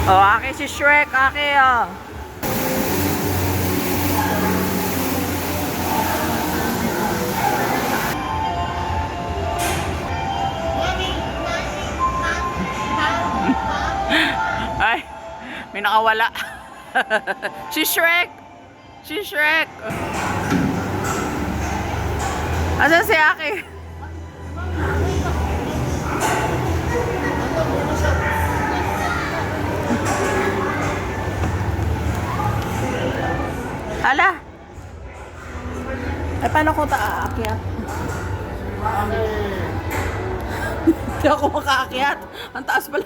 Oh, aki si Shrek, aki oh. Ay, may nakawala. Si Shrek. Si Shrek. Asan si Aki? Hala. Ay, paano ko aakyat? Hindi ako makaakyat. Ang taas pala.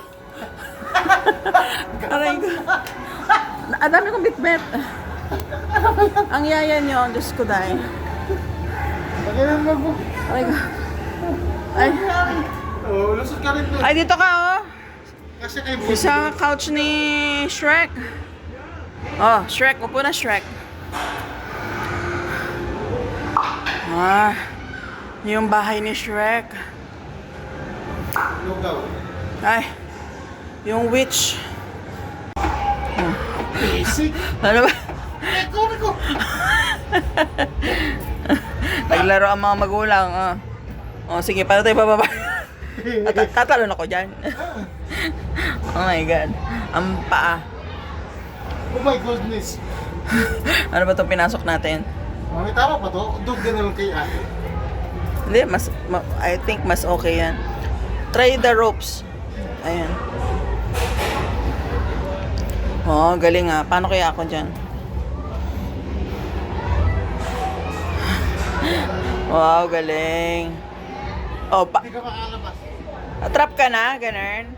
Aray ko. Ang dami kong bitbit. Ang yaya nyo, Diyos ko dahil. Aray ko. Ay. Oh, lusot ka rin doon. Ay, dito ka oh. Kasi kay Sa couch ni Shrek. Oh, Shrek. Upo na Shrek. Ah, yung bahay ni Shrek. Lugaw. Ay, yung witch. Basic. Ano ba? Eko. Naglaro ang mga magulang. Oh, sige, paano tayo bababa? Tatalon ako dyan. Oh my God. Ang paa. Oh my goodness. Ano ba itong pinasok natin? Mami, tama ba to? Dug ka na lang kay ate. Hindi, I think mas okay yan. Try the ropes. Ayan. Oh, galing nga. Paano kaya ako dyan? Wow, galing. Oh, Hindi ka makalabas. trap ka na, ganun.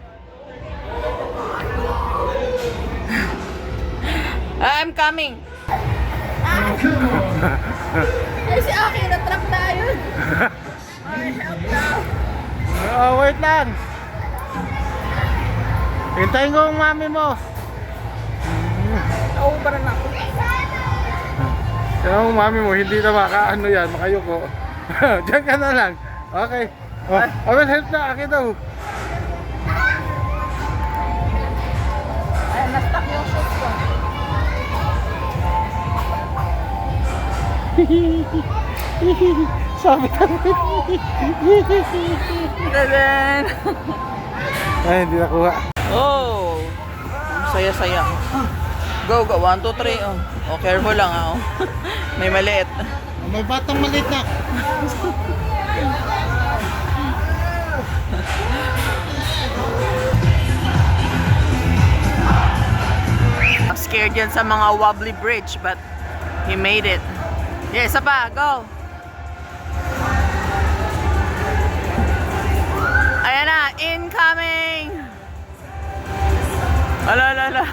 I'm coming. Ay, si Aki, na-trap na yun. Ay, help now. Oh, wait lang. Hintayin ko ang mami mo. Over na ako. Yung mami mo, hindi na makaano yan, makayuko. Diyan ka na lang. Okay. Oh, I will help na, akin daw. Ay, na-stuck yung shoes ko. Sabi ka Dadan. Ay, hindi nakuha. Oh, ang saya-saya. Go, go. 1, 2, 3. Oh, careful lang ah. Oh. May maliit. May batang maliit na. I'm scared yan sa mga wobbly bridge, but he made it. Yeah, isa pa. Go. Ayan na. Incoming. Ala, ala, ala.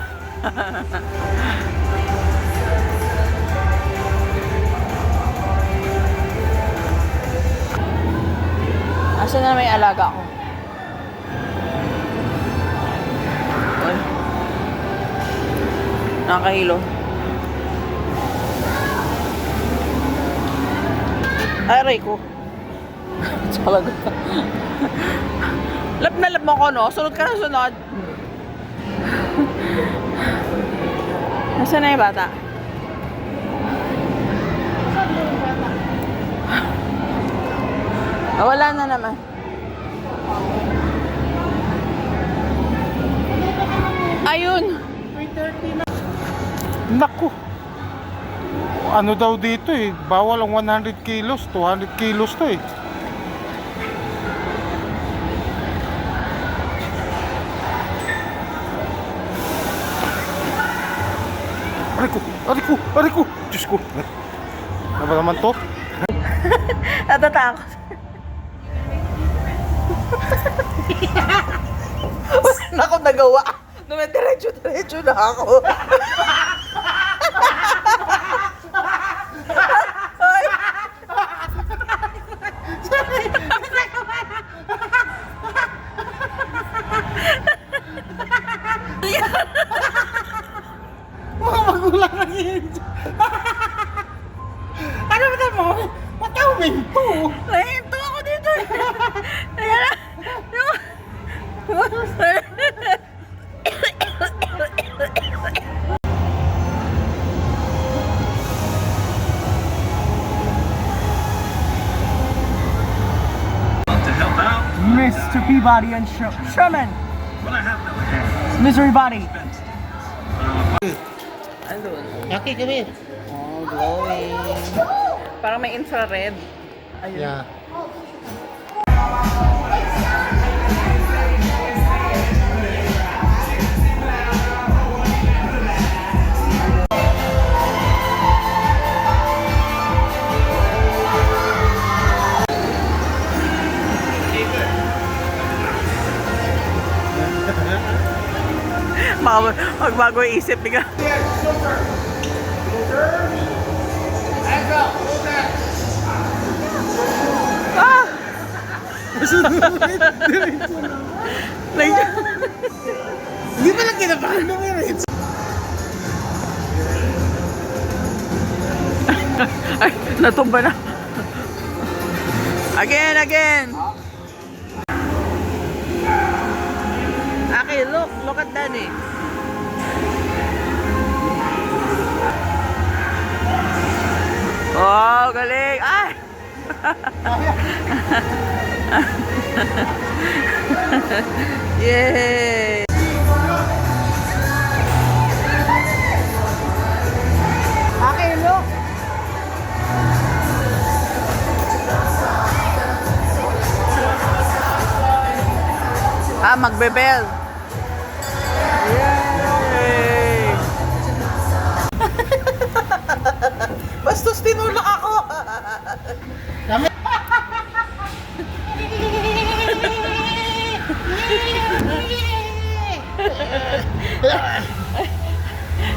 Asan na may alaga ko? Ay. Nakahilo. Aray ko. Talaga. Lap na lap mo ko, no? Sunod ka na sunod. Nasaan na yung bata? Ah, wala na naman. Ayun. 3:30 na. Naku. Ano daw dito eh, bawal ang 100 kilos, 200 kilos to eh. Aray ko, Diyos ko. Ano ba naman to? Natatakot. Wala na akong nagawa. Diretso na ako. Ay. Mga magulang na yun. Ano ba mo? Matawin to. Nahinto ako dito. Ayan na. Mr. Peabody and Sherman. Misery Body. Andun. Aki, come here. Oh, glowing. Parang may infrared. Ayun. Yeah. Magbago yung isip bigla. Ah! Hindi pa lang kinabahan mo eh. Ay, natumba na. Again. Okay, look at Danny. Oh, galing. Ay! Yay! Okay, look. Magbebel. Yay! Bastos tinulak ako.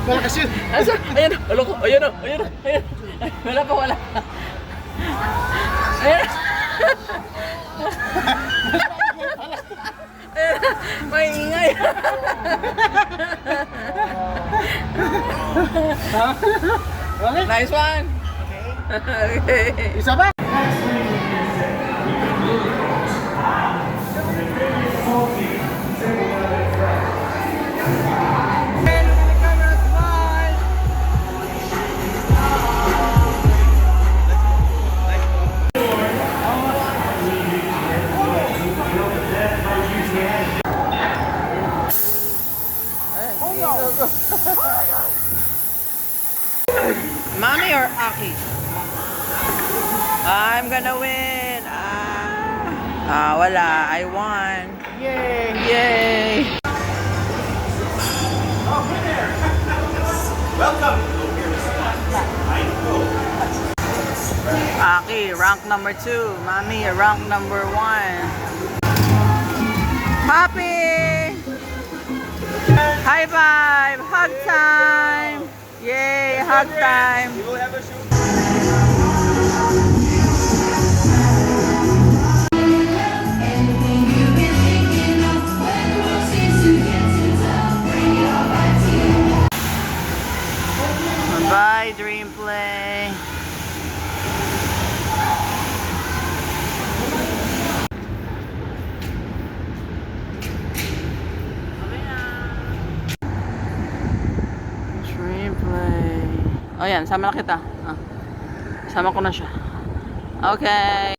Malakas yun. Asa? Ayan, alo ko. Ayan. Wala pa. Ayan. May ingay. Nice one. Okay. Isa ba? Mommy or Aki? I'm gonna win. Wala. I won. Yay. Welcome. Aki, rank number 2. Mommy, rank number 1. Happy! High five! Hug time! Yay! Hug time! You will have a shoot. Bye, Dream Play. Dream Play. Oh yan, sama na kita. Sama ko na siya. Okay.